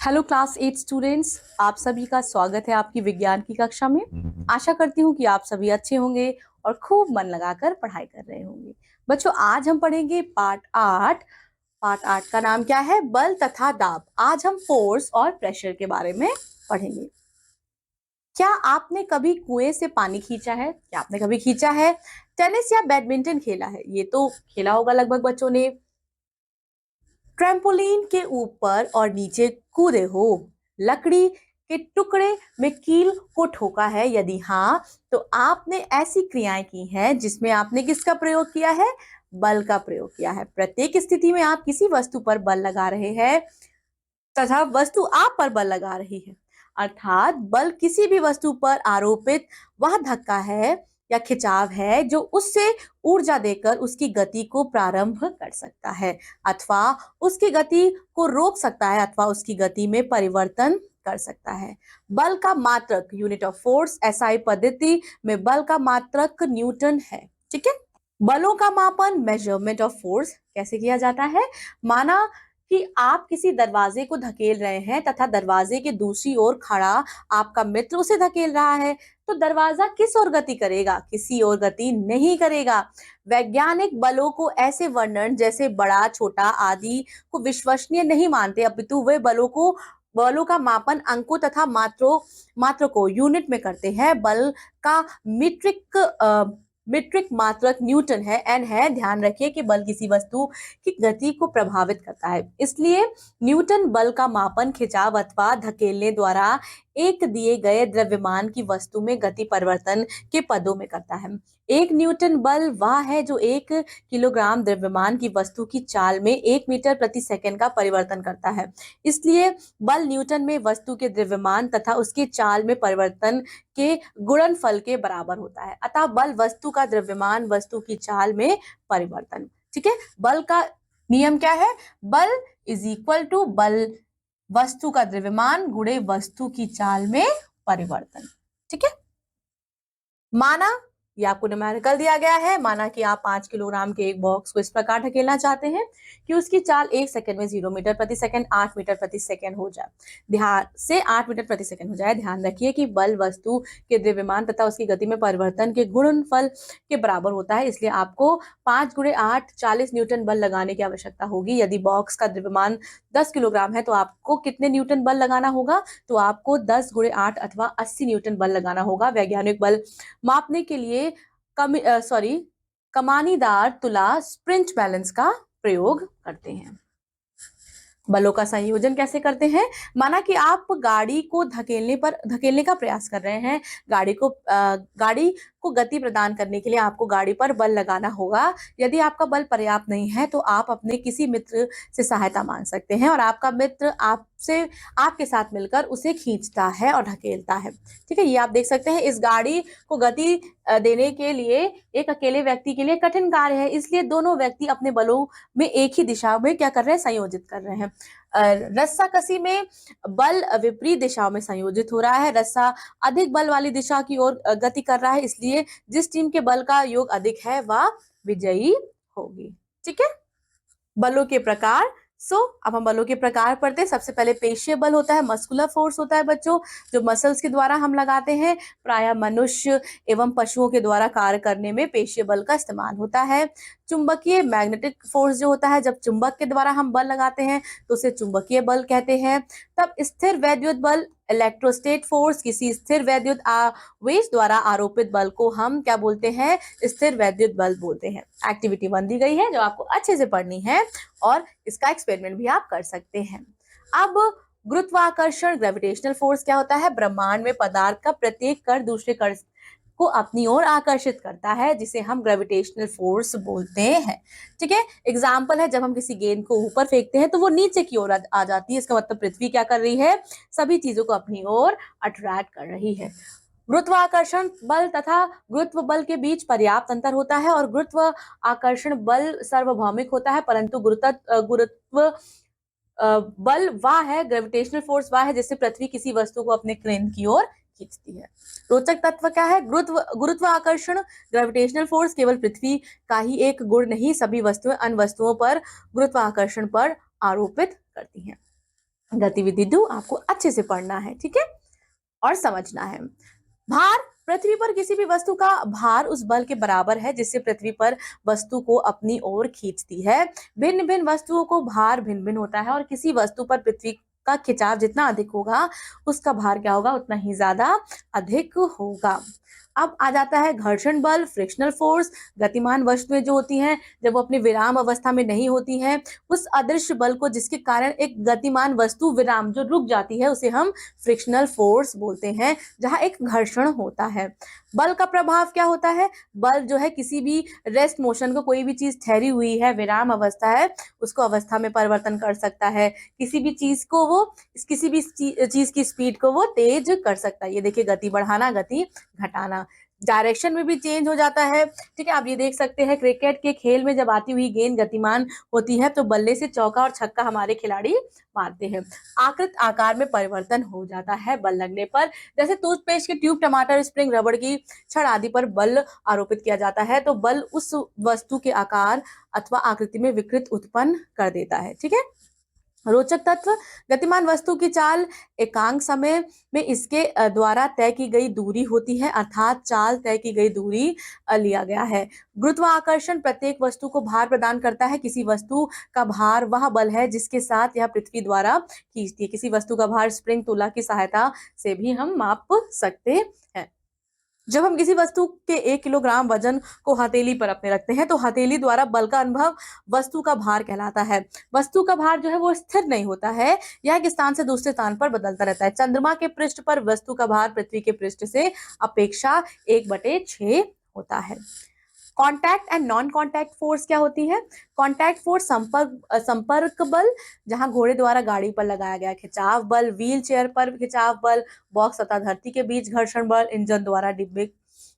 Hello class 8 students, आप सभी का स्वागत है आपकी विज्ञान की कक्षा में। आशा करती हूँ कि आप सभी अच्छे होंगे और खूब मन लगाकर पढ़ाई कर रहे होंगे। बच्चों, आज हम पढ़ेंगे पार्ट 8। पार्ट 8 का नाम क्या है? बल तथा दाब। आज हम फोर्स और प्रेशर के बारे में पढ़ेंगे। क्या आपने कभी कुएं से पानी खींचा है? क्या आपने कभी खींचा है? टेनिस या बैडमिंटन खेला है? ये तो खेला होगा लगभग बच्चों ने। ट्रैम्पोलिन के ऊपर और नीचे कूदे हो? लकड़ी के टुकड़े में कील को ठोका है? यदि हाँ, तो आपने ऐसी क्रियाएं की हैं जिसमें आपने किसका प्रयोग किया है? बल का प्रयोग किया है। प्रत्येक स्थिति में आप किसी वस्तु पर बल लगा रहे हैं तथा वस्तु आप पर बल लगा रही है। अर्थात बल किसी भी वस्तु पर आरोपित वह धक्का है या खिंचाव है जो उससे ऊर्जा देकर उसकी गति को प्रारंभ कर सकता है अथवा उसकी गति को रोक सकता है अथवा उसकी गति में परिवर्तन कर सकता है। बल का मात्रक, यूनिट ऑफ फोर्स, एसआई पद्धति में बल का मात्रक न्यूटन है। ठीक है। बलों का मापन, मेजरमेंट ऑफ फोर्स, कैसे किया जाता है? माना कि आप किसी दरवाजे को धकेल रहे हैं तथा दरवाजे के दूसरी ओर खड़ा आपका मित्र उसे धकेल रहा है, तो दरवाजा किस ओर गति करेगा? किसी और गति नहीं करेगा। वैज्ञानिक बलों को ऐसे वर्णन जैसे बड़ा, छोटा आदि को विश्वसनीय नहीं मानते, अपितु वे बलों का मापन अंकों तथा मात्रकों यूनिट में करते हैं। बल का मीट्रिक मात्रक न्यूटन है, एन है। ध्यान रखिए कि बल किसी वस्तु की गति को प्रभावित करता है, इसलिए न्यूटन बल का मापन खिंचाव अथवा धकेलने द्वारा एक दिए गए द्रव्यमान की वस्तु में गति परिवर्तन के पदों में करता है। एक न्यूटन बल वह है जो 1 किलोग्राम द्रव्यमान की वस्तु की चाल में 1 मीटर प्रति सेकंड का परिवर्तन करता है। इसलिए बल न्यूटन में वस्तु के द्रव्यमान तथा उसकी चाल में परिवर्तन के गुणनफल के बराबर होता है। अतः बल वस्तु का द्रव्यमान, वस्तु की चाल में परिवर्तन। ठीक है। बल का नियम क्या है? बल इज इक्वल टू बल वस्तु का द्रव्यमान गुणे वस्तु की चाल में परिवर्तन। ठीक है। माना, ये आपको न्यूमेरिकल दिया गया है, माना कि आप 5 किलोग्राम के एक बॉक्स को इस प्रकार ढकेलना चाहते हैं कि उसकी चाल 1 सेकंड में 0 मीटर प्रति सेकंड 8 मीटर प्रति सेकंड हो जाए। ध्यान से 8 मीटर प्रति सेकंड हो जाए। ध्यान रखिए कि बल वस्तु के द्रव्यमान तथा उसकी गति में परिवर्तन के गुणनफल के बराबर होता है, इसलिए आपको 5 गुणे 8 40 न्यूटन बल लगाने की आवश्यकता होगी। यदि बॉक्स का द्रव्यमान 10 किलोग्राम है तो आपको कितने न्यूटन बल लगाना होगा? तो आपको 10 गुणे 8 अथवा 80 न्यूटन बल लगाना होगा। वैज्ञानिक बल मापने के लिए कमानीदार तुला, स्प्रिंच बैलेंस का प्रयोग करते हैं। बलों का संयोजन कैसे करते हैं? माना कि आप गाड़ी को धकेलने का प्रयास कर रहे हैं। गाड़ी को गति प्रदान करने के लिए आपको गाड़ी पर बल लगाना होगा। यदि आपका बल पर्याप्त नहीं है तो आप अपने किसी मित्र से सहायता मांग सकते हैं और आपका मित्र आपके साथ मिलकर उसे खींचता है और ढकेलता है। ठीक है। ये आप देख सकते हैं। इस गाड़ी को गति देने के लिए एक अकेले व्यक्ति के लिए कठिन कार्य है, इसलिए दोनों व्यक्ति अपने बलों में एक ही दिशा में क्या कर रहे हैं? संयोजित कर रहे हैं। रस्साकसी में बल विपरीत दिशाओं में संयोजित हो रहा है। रस्सा अधिक बल वाली दिशा की ओर गति कर रहा है, इसलिए जिस टीम के बल का योग अधिक है वह विजयी होगी। ठीक है। बलों के प्रकार। अब हम बलों के प्रकार पढ़ते हैं। सबसे पहले पेशीय बल होता है, मस्कुलर फोर्स होता है बच्चों, जो मसल्स के द्वारा हम लगाते हैं। प्रायः मनुष्य एवं पशुओं के द्वारा कार्य करने में पेशीय बल का इस्तेमाल होता है। चुंबकीय, मैग्नेटिक फोर्स जो होता है, जब चुंबक के द्वारा हम बल लगाते हैं तो उसे चुंबकीय बल कहते हैं। तब स्थिर वैद्युत बल, इलेक्ट्रोस्टेट फोर्स, किसी स्थिर वैद्युत आवेश द्वारा आरोपित बल को हम क्या बोलते हैं? स्थिर वैद्युत बल बोलते हैं। एक्टिविटी 1 दी गई है जो आपको अच्छे से पढ़नी है और इसका एक्सपेरिमेंट भी आप कर सकते हैं। अब गुरुत्वाकर्षण, ग्रेविटेशनल फोर्स क्या होता है? ब्रह्मांड में पदार्थ का प्रत्येक कण दूसरे कण को अपनी ओर आकर्षित करता है, जिसे हम ग्रेविटेशनल फोर्स बोलते हैं। ठीक है। एग्जाम्पल है, जब हम किसी गेंद को ऊपर फेंकते हैं तो वो नीचे की ओर आ जाती है। इसका मतलब पृथ्वी क्या कर रही है? सभी चीजों को अपनी ओर अट्रैक्ट कर रही है। गुरुत्वाकर्षण बल तथा गुरुत्व बल के बीच पर्याप्त अंतर होता है और गुरुत्व आकर्षण बल सार्वभौमिक होता है, परंतु गुरुत्व बल वह है, ग्रेविटेशनल फोर्स वह है जिससे पृथ्वी किसी वस्तु को अपने केंद्र की ओर खींचती है। रोचक तत्व क्या है? गुरुत्वाकर्षण, ग्रेविटेशनल फोर्स केवल पृथ्वी का ही एक गुण नहीं, सभी वस्तुएं अन्य वस्तुओं पर गुरुत्वाकर्षण पर आरोपित करती हैं। गतिविधि 2 आपको अच्छे से पढ़ना है, ठीक है, और समझना है। भार, पृथ्वी पर किसी भी वस्तु का भार उस बल के बराबर है जिससे पृथ्वी पर वस्तु को अपनी ओर खींचती है। भिन्न भिन्न वस्तुओं को भार भिन्न भिन्न होता है और किसी वस्तु पर पृथ्वी का खिंचाव जितना अधिक होगा उसका भार क्या होगा, उतना ही ज्यादा अधिक होगा। अब आ जाता है घर्षण बल, फ्रिक्शनल फोर्स। गतिमान वस्तुएं जो होती हैं जब वो अपनी विराम अवस्था में नहीं होती हैं, उस अदृश्य बल को जिसके कारण एक गतिमान वस्तु विराम जो रुक जाती है उसे हम फ्रिक्शनल फोर्स बोलते हैं, जहां एक घर्षण होता है। बल का प्रभाव क्या होता है? बल जो है किसी भी रेस्ट मोशन को, कोई भी चीज ठहरी हुई है, विराम अवस्था है, उसको अवस्था में परिवर्तन कर सकता है। किसी भी चीज को वो, किसी भी चीज की स्पीड को वो तेज कर सकता है। ये देखिए, गति बढ़ाना, गति घटाना। डायरेक्शन में भी चेंज हो जाता है, ठीक है। आप ये देख सकते हैं क्रिकेट के खेल में जब आती हुई गेंद गतिमान होती है तो बल्ले से चौका और छक्का हमारे खिलाड़ी मारते हैं। आकृत आकार में परिवर्तन हो जाता है बल लगने पर। जैसे टूथपेस्ट के ट्यूब, टमाटर, स्प्रिंग, रबड़ की छड़ आदि पर बल आरोपित किया जाता है तो बल उस वस्तु के आकार अथवा आकृति में विकृत उत्पन्न कर देता है, ठीक है। रोचक तत्व, गतिमान वस्तु की चाल एकांक समय में इसके द्वारा तय की गई दूरी होती है, अर्थात चाल तय की गई दूरी लिया गया है। गुरुत्वाकर्षण प्रत्येक वस्तु को भार प्रदान करता है। किसी वस्तु का भार वह बल है जिसके साथ यह पृथ्वी द्वारा खींचती है। किसी वस्तु का भार स्प्रिंग, तुला की सहायता से भी हम माप सकते हैं। जब हम किसी वस्तु के 1 किलोग्राम वजन को हथेली पर अपने रखते हैं तो हथेली द्वारा बल का अनुभव वस्तु का भार कहलाता है। वस्तु का भार जो है वो स्थिर नहीं होता है, यह एक स्थान से दूसरे स्थान पर बदलता रहता है। चंद्रमा के पृष्ठ पर वस्तु का भार पृथ्वी के पृष्ठ से अपेक्षा 1/6 होता है। Contact and non contact force क्या होती है? कॉन्टैक्ट फोर्स संपर्क बल, जहां घोड़े द्वारा गाड़ी पर लगाया गया खिंचाव बल, व्हील चेयर पर खिंचाव बल, बॉक्स तथा धरती के बीच घर्षण बल, इंजन द्वारा डिब्बे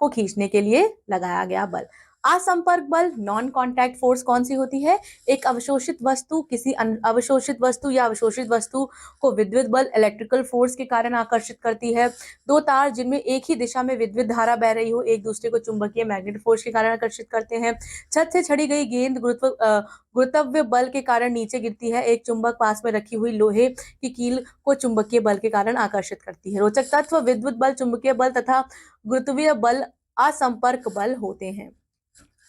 को खींचने के लिए लगाया गया बल। असंपर्क बल, नॉन कॉन्टैक्ट फोर्स कौन सी होती है? एक अवशोषित वस्तु किसी अवशोषित वस्तु या अवशोषित वस्तु को विद्युत बल, इलेक्ट्रिकल फोर्स के कारण आकर्षित करती है। दो तार जिनमें एक ही दिशा में विद्युत धारा बह रही हो एक दूसरे को चुंबकीय मैग्नेटिक फोर्स के कारण आकर्षित करते हैं। छत से छड़ी गई गेंद गुरुत्व बल के कारण नीचे गिरती है। एक चुंबक पास में रखी हुई लोहे की कील को चुंबकीय बल के कारण आकर्षित करती है। रोचक तत्व, विद्युत बल, चुंबकीय बल तथा गुरुत्वीय बल असंपर्क बल होते हैं।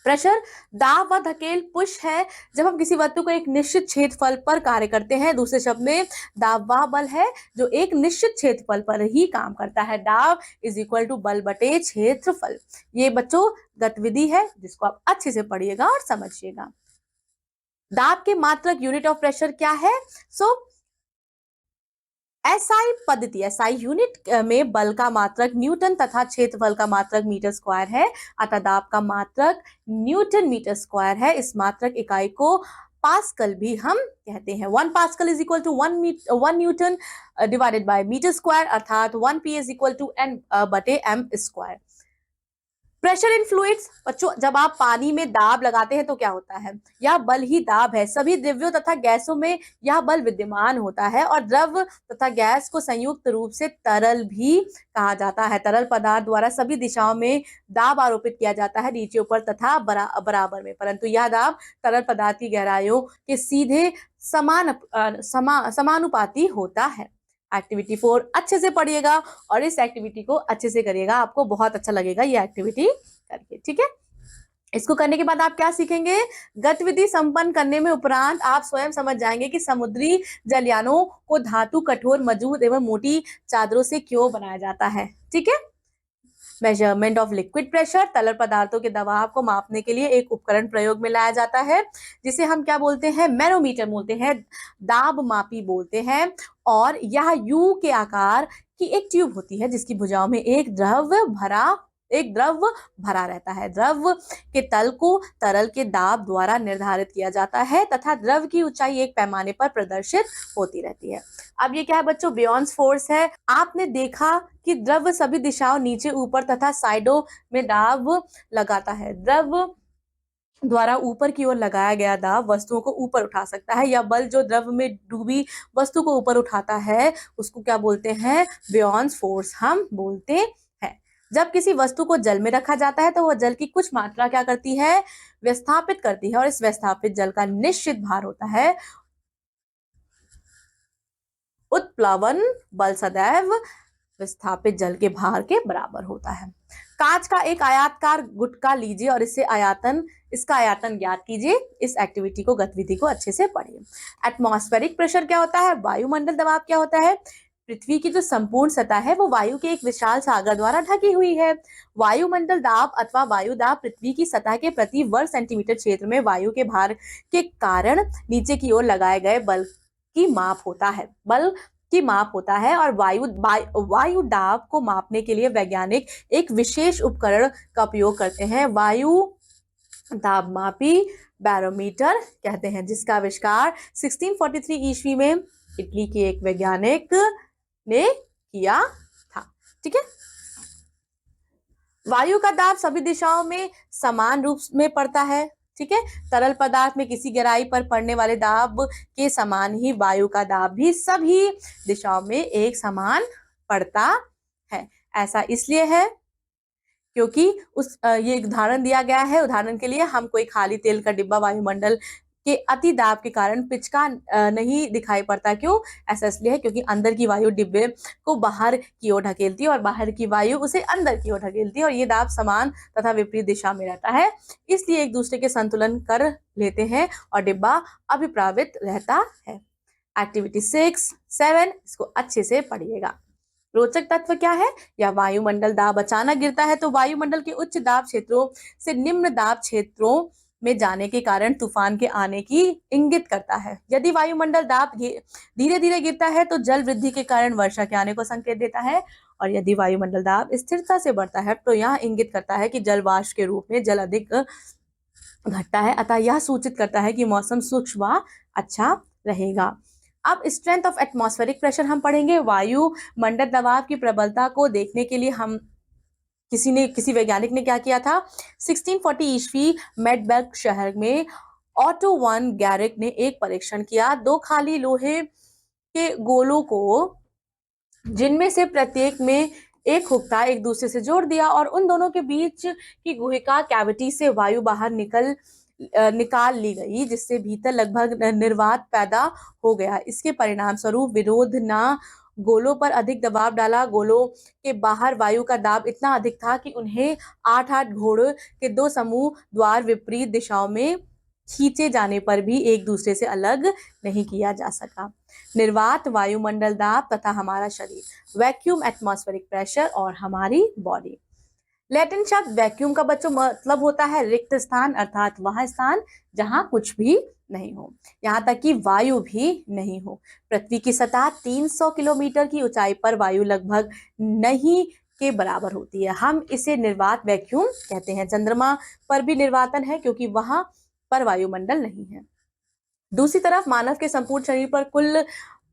प्रेशर, दाब व धकेल पुश है जब हम किसी वस्तु को एक निश्चित क्षेत्रफल पर कार्य करते हैं। दूसरे शब्द में दाब वह बल है जो एक निश्चित क्षेत्रफल पर ही काम करता है। दाब इज इक्वल टू बल बटे क्षेत्रफल। ये बच्चों गतिविधि है जिसको आप अच्छे से पढ़िएगा और समझिएगा। दाब के मात्रक यूनिट ऑफ प्रेशर क्या है? एसआई पद्धति, एसआई यूनिट में बल का मात्रक न्यूटन तथा क्षेत्रफल का मात्रक मीटर स्क्वायर है, अतः दाब का मात्रक न्यूटन मीटर स्क्वायर है। इस मात्रक इकाई को पास्कल भी हम कहते हैं। 1 pascal is equal to 1 newton divided by metre square, अर्थात 1 P is equal to N बटे M square. Pressure in fluids, बच्चों जब आप पानी में दाब लगाते हैं तो क्या होता है? यह बल ही दाब है। सभी द्रव्यों तथा गैसों में यह बल विद्यमान होता है और द्रव तथा गैस को संयुक्त रूप से तरल भी कहा जाता है। तरल पदार्थ द्वारा सभी दिशाओं में दाब आरोपित किया जाता है, नीचे ऊपर तथा बराबर में, परंतु यह दाब तरल पदार्थ की गहराइयों के सीधे समानुपाती होता है। एक्टिविटी 4 अच्छे से पढ़िएगा और इस एक्टिविटी को अच्छे से करिएगा, आपको बहुत अच्छा लगेगा ये एक्टिविटी करके, ठीक है। इसको करने के बाद आप क्या सीखेंगे? गतिविधि संपन्न करने में उपरांत आप स्वयं समझ जाएंगे कि समुद्री जलयानों को धातु, कठोर, मजबूत एवं मोटी चादरों से क्यों बनाया जाता है, ठीक है। मेजरमेंट ऑफ लिक्विड प्रेशर, तरल पदार्थों के दबाव को मापने के लिए एक उपकरण प्रयोग में लाया जाता है जिसे हम क्या बोलते हैं? मैनोमीटर बोलते हैं, दाब मापी बोलते हैं। और यह यू के आकार की एक ट्यूब होती है जिसकी भुजाओं में एक द्रव भरा रहता है। द्रव के तल को तरल के दाब द्वारा निर्धारित किया जाता है तथा द्रव की ऊंचाई एक पैमाने पर प्रदर्शित होती रहती है। अब ये क्या है बच्चों? बियॉन्स फोर्स है। आपने देखा कि द्रव सभी दिशाओं, नीचे, ऊपर तथा साइडों में दाब लगाता है। द्रव द्वारा ऊपर की ओर लगाया गया दाब वस्तुओं को ऊपर उठा सकता है। या बल जो द्रव में डूबी वस्तु को ऊपर उठाता है उसको क्या बोलते हैं? बियॉन्स फोर्स हम बोलते हैं। जब किसी वस्तु को जल में रखा जाता है तो वह जल की कुछ मात्रा क्या करती है? विस्थापित करती है और इस विस्थापित जल का निश्चित भार होता है। उत्प्लवन बल सदैव विस्थापित जल के भार के बराबर होता है। कांच का एक आयताकार गुटका लीजिए और इसका आयतन ज्ञात कीजिए। इस एक्टिविटी को, गतिविधि को अच्छे से पढ़िए। एटमॉस्फेरिक प्रेशर क्या होता है, वायुमंडल दबाव क्या होता है। पृथ्वी की जो संपूर्ण सतह है वो वायु के एक विशाल सागर द्वारा ढकी हुई है। वायुमंडल दाब अथवा वायु दाब पृथ्वी की सतह के प्रति वर्ग सेंटीमीटर क्षेत्र में वायु के भार के कारण नीचे की ओर लगाए गए बल की माप होता है और वायु दाब को मापने के लिए वैज्ञानिक एक विशेष उपकरण का उपयोग करते हैं। वायु दाब मापी बैरोमीटर कहते हैं, जिसका आविष्कार 1643 ईस्वी में इटली के एक वैज्ञानिक ने किया था। ठीक है। वायु का दाब सभी दिशाओं में समान रूप में पड़ता है। ठीक है। तरल पदार्थ में किसी गहराई पर पड़ने वाले दाब के समान ही वायु का दाब भी सभी दिशाओं में एक समान पड़ता है। ऐसा इसलिए है क्योंकि ये उदाहरण दिया गया है। उदाहरण के लिए हम कोई खाली तेल का डिब्बा वायुमंडल के अति दाब के कारण पिचका नहीं दिखाई पड़ता। क्यों? ऐसा इसलिए है क्योंकि अंदर की वायु डिब्बे को बाहर की ओर ढकेलती है और बाहर की वायु उसे अंदर की ओर ढकेलती है और ये दाब समान तथा विपरीत दिशा में रहता है, इसलिए एक दूसरे के संतुलन कर लेते हैं और डिब्बा अभिप्रावित रहता है। एक्टिविटी 6-7 इसको अच्छे से पढ़िएगा। रोचक तत्व क्या है? या वायुमंडल दाब अचानक गिरता है तो वायुमंडल के उच्च दाब क्षेत्रों से निम्न दाब क्षेत्रों में जाने के कारण तूफान के आने की इंगित करता है। यदि वायुमंडल दाब धीरे धीरे गिरता है तो जल वृद्धि के कारण वर्षा के आने को संकेत देता है और यदि वायुमंडल दाब स्थिरता से बढ़ता है तो यह इंगित करता है कि जल वाष्प के रूप में जल अधिक घटता है, अतः यह सूचित करता है कि मौसम शुष्क व अच्छा रहेगा। अब स्ट्रेंथ ऑफ एटमॉस्फेरिक प्रेशर हम पढ़ेंगे। वायुमंडल दबाव की प्रबलता को देखने के लिए किसी वैज्ञानिक ने क्या किया था? 1640 ईस्वी मेडबर्ग शहर में ऑटो वन गैरिक ने एक परीक्षण किया। दो खाली लोहे के गोलों को, जिनमें से प्रत्येक में एक हुक था, एक दूसरे से जोड़ दिया और उन दोनों के बीच की गुहिका कैविटी से वायु बाहर निकाल ली गई, जिससे भीतर लगभग निर्वात पैदा हो गया। इसके परिणाम स्वरूप विरोध न गोलों पर अधिक दबाव डाला। गोलों के बाहर वायु का दाब इतना अधिक था कि उन्हें 8-8 घोड़ों के दो समूह द्वार विपरीत दिशाओं में खींचे जाने पर भी एक दूसरे से अलग नहीं किया जा सका। निर्वात, वायुमंडल दाब तथा हमारा शरीर, वैक्यूम एटमॉस्फेरिक प्रेशर और हमारी बॉडी। लैटिन शब्द वैक्यूम का बच्चों मतलब होता है रिक्त स्थान, अर्थात वह स्थान जहां कुछ भी नहीं हो, यहाँ तक कि वायु भी नहीं हो। पृथ्वी की सतह 300 किलोमीटर की ऊंचाई पर वायु लगभग नहीं के बराबर होती है। हम इसे निर्वात वैक्यूम कहते हैं। चंद्रमा पर भी निर्वातन है क्योंकि वहां पर वायुमंडल नहीं है। दूसरी तरफ मानव के संपूर्ण शरीर पर कुल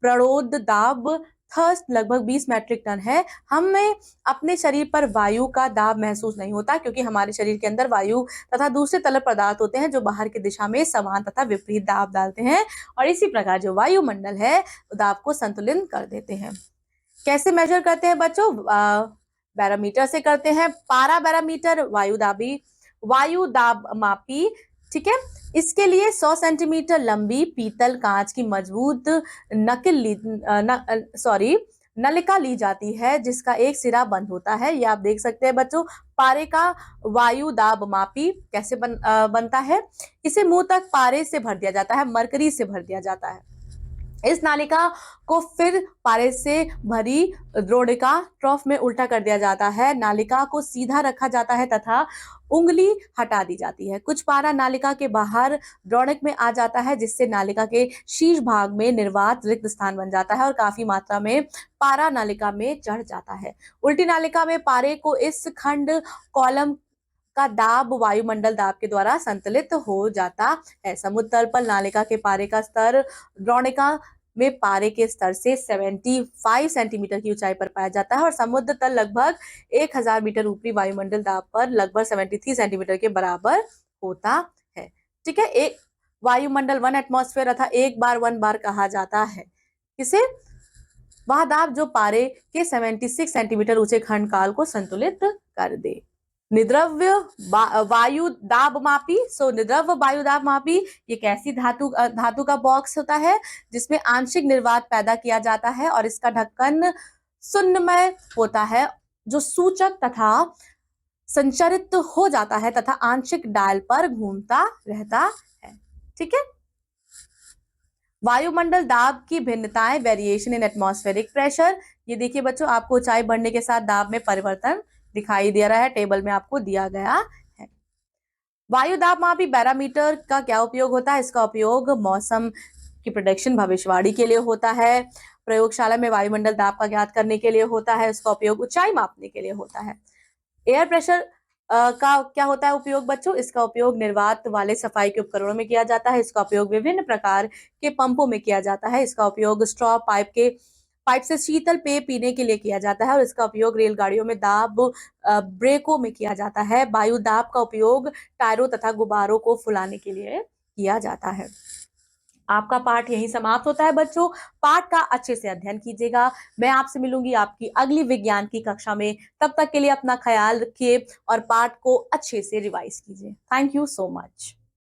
प्रणोद दाब थर्स्ट लगभग 20 मैट्रिक टन है। हमें अपने शरीर पर वायु का दाब महसूस नहीं होता क्योंकि हमारे शरीर के अंदर वायु तथा दूसरे तरल पदार्थ होते हैं जो बाहर की दिशा में समान तथा विपरीत दाब डालते हैं और इसी प्रकार जो वायुमंडल है दाब को संतुलित कर देते हैं। कैसे मेजर करते हैं बच्चों? बैरोमीटर से करते हैं। पारा बैरोमीटर वायु दाब मापी। ठीक है। इसके लिए 100 सेंटीमीटर लंबी पीतल कांच की मजबूत नलिका ली जाती है जिसका एक सिरा बंद होता है। ये आप देख सकते हैं बच्चों। पारे का वायु दाब मापी कैसे बनता है? इसे मुंह तक पारे से भर दिया जाता है, मरकरी से भर दिया जाता है। इस नालिका को फिर पारे से भरी द्रोणिका ट्रॉफ में उल्टा कर दिया जाता है। नालिका को सीधा रखा जाता है तथा उंगली हटा दी जाती है। कुछ पारा नालिका के बाहर द्रोणिक में आ जाता है जिससे नालिका के शीर्ष भाग में निर्वात रिक्त स्थान बन जाता है और काफी मात्रा में पारा नालिका में चढ़ जाता है। उल्टी नालिका में पारे को इस खंड कॉलम का दाब वायुमंडल दाब के द्वारा संतुलित हो जाता है। समुद्र तल पर नालिका के पारे का स्तर द्रोणिका में पारे के स्तर से 75 सेंटीमीटर की ऊंचाई पर पाया जाता है और समुद्र तल लगभग 1000 मीटर ऊपरी वायुमंडल दाब पर लगभग 73 सेंटीमीटर के बराबर होता है। ठीक है। एक वायुमंडल 1 एटमॉस्फेयर अर्थात 1 बार कहा जाता है। किसे? वह दाब जो पारे के 76 सेंटीमीटर ऊंचे खंड काल को संतुलित कर दे। निद्रव्य वायु दाब मापी। सो निद्रव्य वायु दाब मापी ये कैसी धातु का बॉक्स होता है जिसमें आंशिक निर्वात पैदा किया जाता है और इसका ढक्कन शून्यमय होता है, जो सूचक तथा संचरित हो जाता है तथा आंशिक डायल पर घूमता रहता है। ठीक है। वायुमंडल दाब की भिन्नताएं, वेरिएशन इन एटमॉस्फेरिक प्रेशर। ये देखिए बच्चों, आपको ऊंचाई बढ़ने के साथ दाब में परिवर्तन दिखाई दे रहा है, टेबल में आपको दिया गया है। वायु दाब मापी बैरोमीटर का क्या उपयोग होता है? इसका उपयोग मौसम की प्रेडिक्शन, भविष्यवाणी के लिए होता है। प्रयोगशाला में वायुमंडल दाब का ज्ञात करने के लिए होता है। इसका उपयोग ऊंचाई मापने के लिए होता है। एयर प्रेशर का क्या होता है उपयोग बच्चों? इसका उपयोग निर्वात वाले सफाई के उपकरणों में किया जाता है। इसका उपयोग विभिन्न प्रकार के पंपों में किया जाता है। इसका उपयोग स्ट्रॉ पाइप से शीतल पेय पीने के लिए किया जाता है और इसका उपयोग रेलगाड़ियों में दाब ब्रेकों में किया जाता है। वायु दाब का उपयोग टायरों तथा गुब्बारों को फुलाने के लिए किया जाता है। आपका पाठ यहीं समाप्त होता है बच्चों। पाठ का अच्छे से अध्ययन कीजिएगा। मैं आपसे मिलूंगी आपकी अगली विज्ञान की कक्षा में। तब तक के लिए अपना ख्याल रखिए और पाठ को अच्छे से रिवाइज कीजिए। Thank you so much.